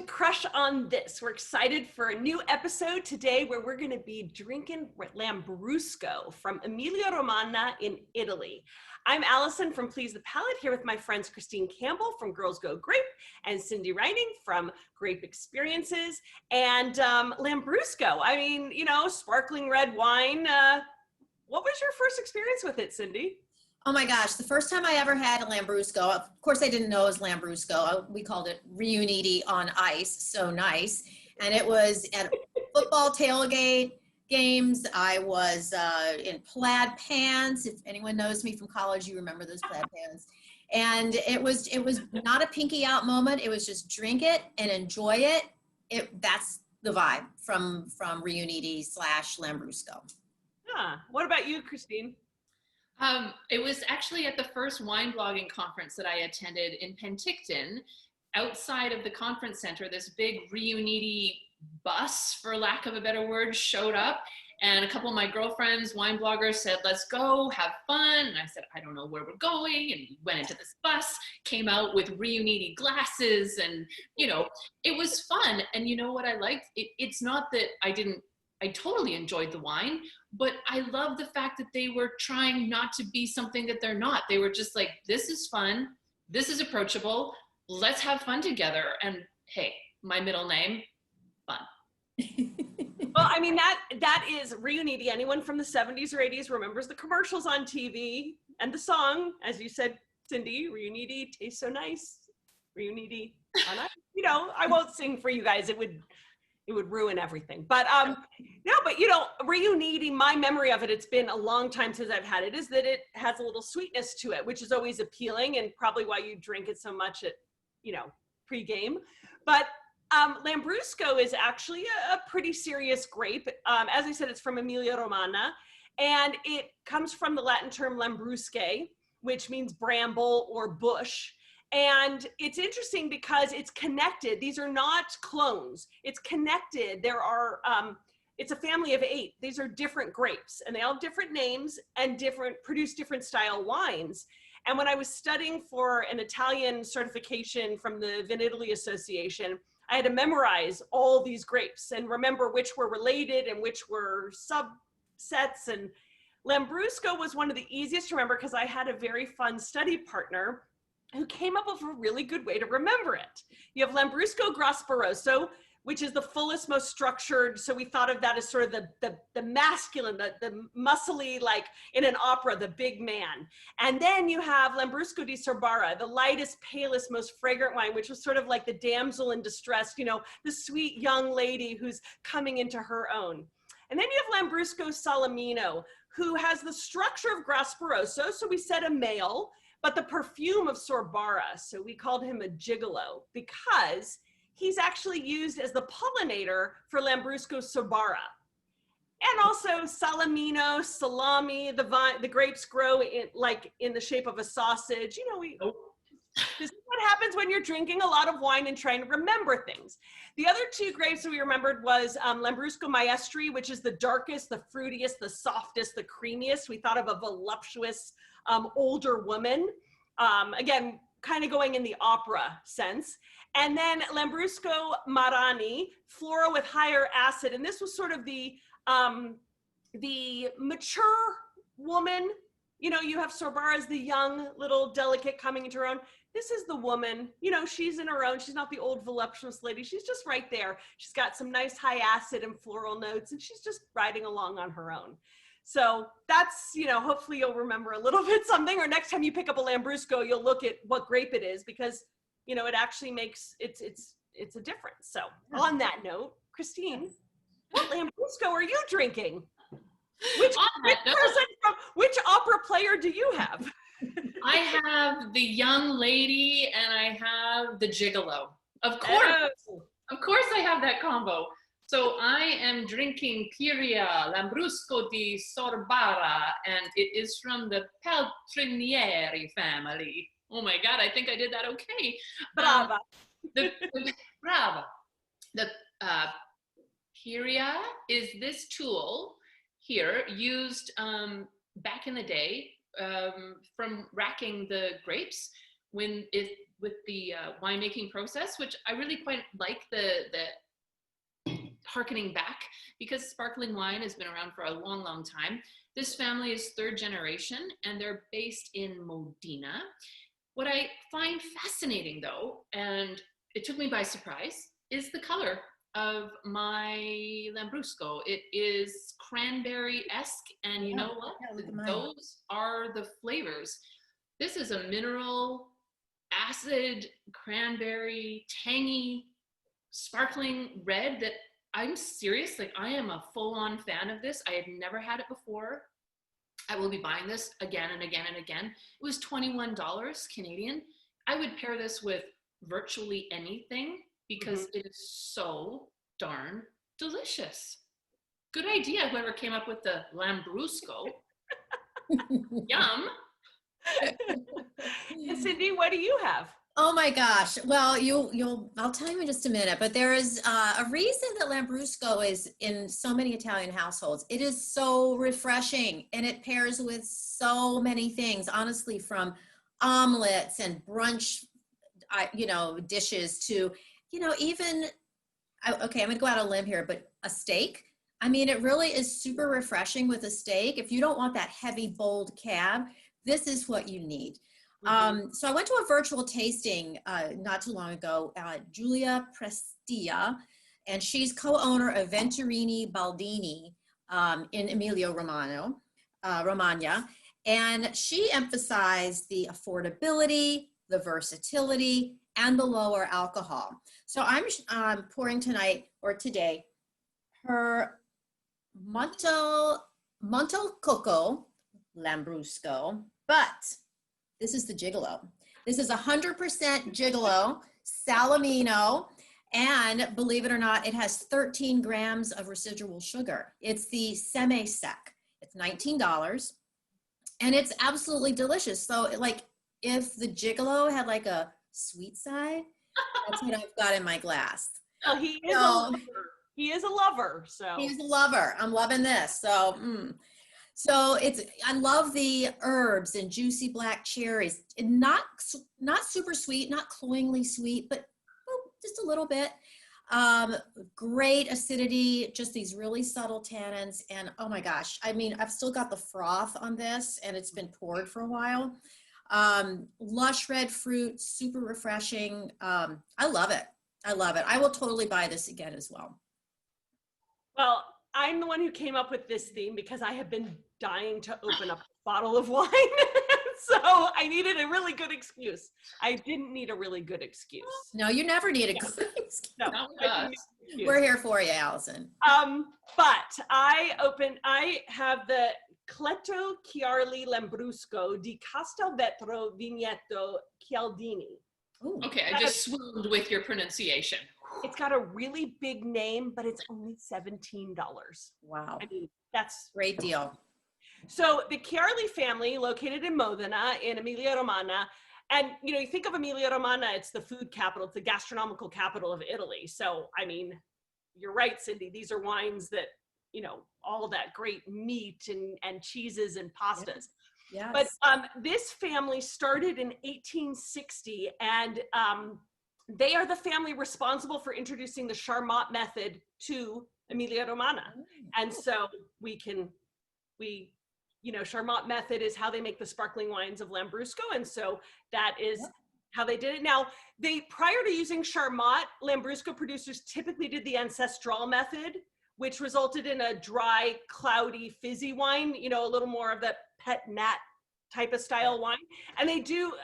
to Crush on This. We're excited for a new episode today where we're going to be drinking Lambrusco from Emilia Romagna in Italy. I'm Allison from Please the Palate, here with my friends Christine Campbell from Girls Go Grape and Cindy Reining from Grape Experiences. And Lambrusco, I mean, you know, sparkling red wine. What was your first experience with it, Cindy? Oh my gosh, the first time I ever had a Lambrusco, of course I didn't know it was Lambrusco. We called it Riuniti on ice, so nice. And it was at football tailgate games. I was in plaid pants. If anyone knows me from college, you remember those plaid pants. And it was not a pinky out moment. It was just drink it and enjoy it. That's the vibe from Riuniti / Lambrusco. Huh. What about you, Christine? It was actually at the first wine blogging conference that I attended in Penticton. Outside of the conference center, this big Riuniti bus, for lack of a better word, showed up. And a couple of my girlfriends, wine bloggers, said, let's go, have fun. And I said, I don't know where we're going. And we went into this bus, came out with Riuniti glasses. And, you know, it was fun. And you know what I liked? It's not that I totally enjoyed the wine, but I love the fact that they were trying not to be something that they're not. They were just like, this is fun. This is approachable. Let's have fun together. And hey, my middle name, fun. Well, I mean, that is Riuniti. Anyone from the 70s or 80s remembers the commercials on TV and the song, as you said, Cindy, Riuniti tastes so nice. Riuniti on ice. You know, I won't sing for you guys. It would ruin everything. But no, but you know, Riuniti, my memory of it, it's been a long time since I've had it, is that it has a little sweetness to it, which is always appealing and probably why you drink it so much at, you know, pre-game. But Lambrusco is actually a pretty serious grape. As I said, it's from Emilia Romagna, and it comes from the Latin term lambrusque, which means bramble or bush. And it's interesting because it's connected. These are not clones. It's connected. There are, it's a family of 8. These are different grapes, and they all have different names and produce different style wines. And when I was studying for an Italian certification from the Vinitaly Association, I had to memorize all these grapes and remember which were related and which were subsets. And Lambrusco was one of the easiest to remember because I had a very fun study partner who came up with a really good way to remember it. You have Lambrusco Grasparoso, which is the fullest, most structured. So we thought of that as sort of the masculine, the muscly, like in an opera, the big man. And then you have Lambrusco di Sorbara, the lightest, palest, most fragrant wine, which was sort of like the damsel in distress, you know, the sweet young lady who's coming into her own. And then you have Lambrusco Salamino, who has the structure of Grasparoso. So we said a male, but the perfume of Sorbara. So we called him a gigolo because he's actually used as the pollinator for Lambrusco Sorbara. And also Salamino, salami, the grapes grow in the shape of a sausage. You know, this is what happens when you're drinking a lot of wine and trying to remember things. The other 2 grapes that we remembered was Lambrusco Maestri, which is the darkest, the fruitiest, the softest, the creamiest. We thought of a voluptuous older woman, again, kind of going in the opera sense. And then Lambrusco Marani, floral with higher acid. And this was sort of the mature woman. You know, you have Sorbara as the young, little delicate coming into her own. This is the woman, you know, she's in her own. She's not the old voluptuous lady. She's just right there. She's got some nice high acid and floral notes, and she's just riding along on her own. So that's, you know, hopefully you'll remember a little bit something, or next time you pick up a Lambrusco, you'll look at what grape it is, because, you know, it actually makes, it's a difference. So on that note, Christine, what Lambrusco are you drinking? Which opera player do you have? I have the young lady and I have the gigolo. Of course I have that combo. So I am drinking Piria Lambrusco di Sorbara, and it is from the Peltrinieri family. Oh my God, I think I did that okay. Brava. Brava. The Piria is this tool here used back in the day from racking the grapes with the winemaking process, which I really quite like the harkening back, because sparkling wine has been around for a long, long time. This family is third generation and they're based in Modena. What I find fascinating though, and it took me by surprise, is the color of my Lambrusco. It is cranberry-esque, and you know what? Yeah, look at mine. Those are the flavors. This is a mineral, acid, cranberry, tangy, sparkling red that I'm serious. Like, I am a full-on fan of this. I had never had it before. I will be buying this again and again and again. It was $21 Canadian. I would pair this with virtually anything because it is so darn delicious. Good idea, whoever came up with the Lambrusco. Yum. And Cindy, what do you have? Oh my gosh. Well, I'll tell you in just a minute, but there is a reason that Lambrusco is in so many Italian households. It is so refreshing and it pairs with so many things, honestly, from omelets and brunch, dishes to, even, okay, I'm gonna go out on a limb here, but a steak. I mean, it really is super refreshing with a steak. If you don't want that heavy, bold cab, this is what you need. So I went to a virtual tasting not too long ago, Julia Prestia, and she's co-owner of Venturini Baldini in Emilia Romagna. And she emphasized the affordability, the versatility, and the lower alcohol. So I'm pouring today her Monte Coco Lambrusco, but this is the Gigolo. This is 100% Gigolo, Salamino, and believe it or not, it has 13 grams of residual sugar. It's the semi-sec. It's $19, and it's absolutely delicious. So, like, if the Gigolo had like a sweet side, that's what I've got in my glass. Well, he is a lover. He is a lover. So he's a lover. I'm loving this. So. So I love the herbs and juicy black cherries, and not super sweet, not cloyingly sweet, but just a little bit. Great acidity, just these really subtle tannins. And oh my gosh, I mean, I've still got the froth on this and it's been poured for a while. Lush red fruit, super refreshing. I love it. I love it. I will totally buy this again as well. Well, I'm the one who came up with this theme because I have been dying to open up a bottle of wine. So I needed a really good excuse. I didn't need a really good excuse. No, you never need a good excuse. No, we're here for you, Allison. But I have the Cletto Chiarli Lambrusco di Castelvetro Vigneto Chialdini. Ooh. Okay, I just swooned with your pronunciation. It's got a really big name, but it's only $17. Wow. I mean, that's great deal. So the Chiarli family, located in Modena in Emilia Romagna, and you think of Emilia Romagna, it's the food capital, it's the gastronomical capital of Italy. So, I mean, you're right, Cindy, these are wines that, all that great meat and cheeses and pastas. Yes. But this family started in 1860, and they are the family responsible for introducing the Charmat method to Emilia Romagna. And so Charmat method is how they make the sparkling wines of Lambrusco. And so that is how they did it. Now, prior to using Charmat, Lambrusco producers typically did the Ancestral method, which resulted in a dry, cloudy, fizzy wine, a little more of that pet nat type of style wine. And they do,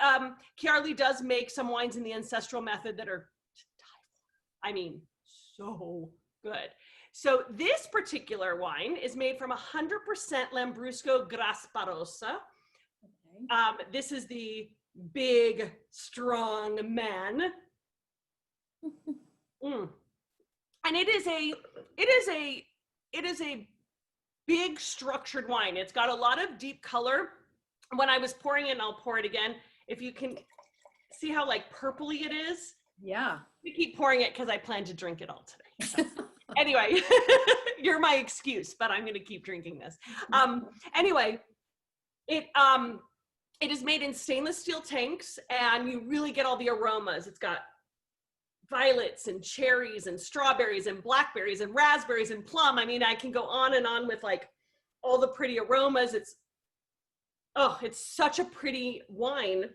Chiarli does make some wines in the Ancestral method that are, I mean, so good. So this particular wine is made from 100% Lambrusco Grasparosa. Okay. This is the big, strong man. And it is a big structured wine. It's got a lot of deep color. When I was pouring it, and I'll pour it again, if you can see how like purpley it is. Yeah. I keep pouring it because I plan to drink it all today. So. Anyway, you're my excuse, but I'm going to keep drinking this. Anyway, It is made in stainless steel tanks, and you really get all the aromas. It's got violets and cherries and strawberries and blackberries and raspberries and plum. I mean, I can go on and on with like all the pretty aromas. It's such a pretty wine.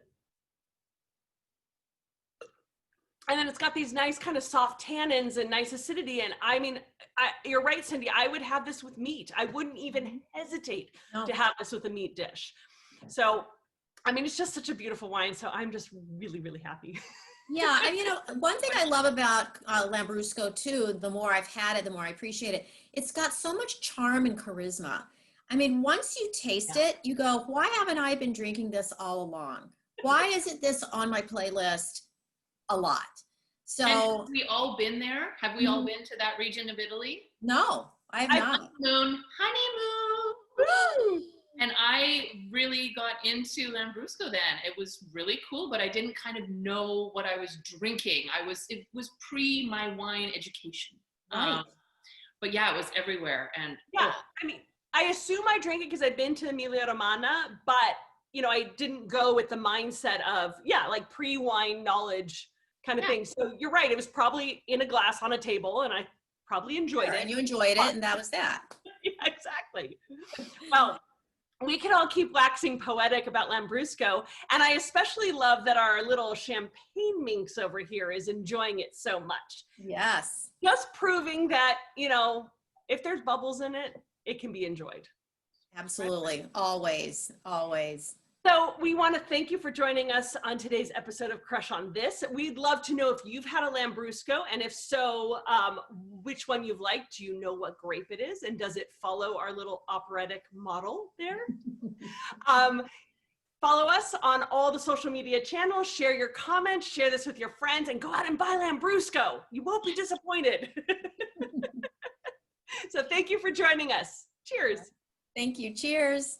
And then it's got these nice kind of soft tannins and nice acidity. And I mean, you're right, Cindy, I would have this with meat. I wouldn't even hesitate to have this with a meat dish. So, I mean, it's just such a beautiful wine. So I'm just really, really happy. Yeah, and you know, one thing I love about Lambrusco too, the more I've had it, the more I appreciate it. It's got so much charm and charisma. I mean, once you taste it, you go, why haven't I been drinking this all along? Why isn't this on my playlist a lot? So and have we all been there? Have we all been to that region of Italy? No, I have not. Honeymoon. And I really got into Lambrusco then. It was really cool, but I didn't kind of know what I was drinking. It was pre my wine education. Right. But yeah, it was everywhere. And yeah, I mean, I assume I drank it because I'd been to Emilia Romagna, but you know, I didn't go with the mindset of, like pre-wine knowledge kind of thing. So you're right. It was probably in a glass on a table, and I probably enjoyed it. And you enjoyed it, and that was that. Yeah, exactly. Well, we can all keep waxing poetic about Lambrusco, and I especially love that our little champagne minx over here is enjoying it so much. Yes. Just proving that, you know, if there's bubbles in it, it can be enjoyed. Absolutely. Always, always. So we want to thank you for joining us on today's episode of Crush on This. We'd love to know if you've had a Lambrusco, and if so, which one you've liked. Do you know what grape it is, and does it follow our little operatic model there? Follow us on all the social media channels, share your comments, share this with your friends, and go out and buy Lambrusco. You won't be disappointed. So thank you for joining us. Cheers. Thank you. Cheers.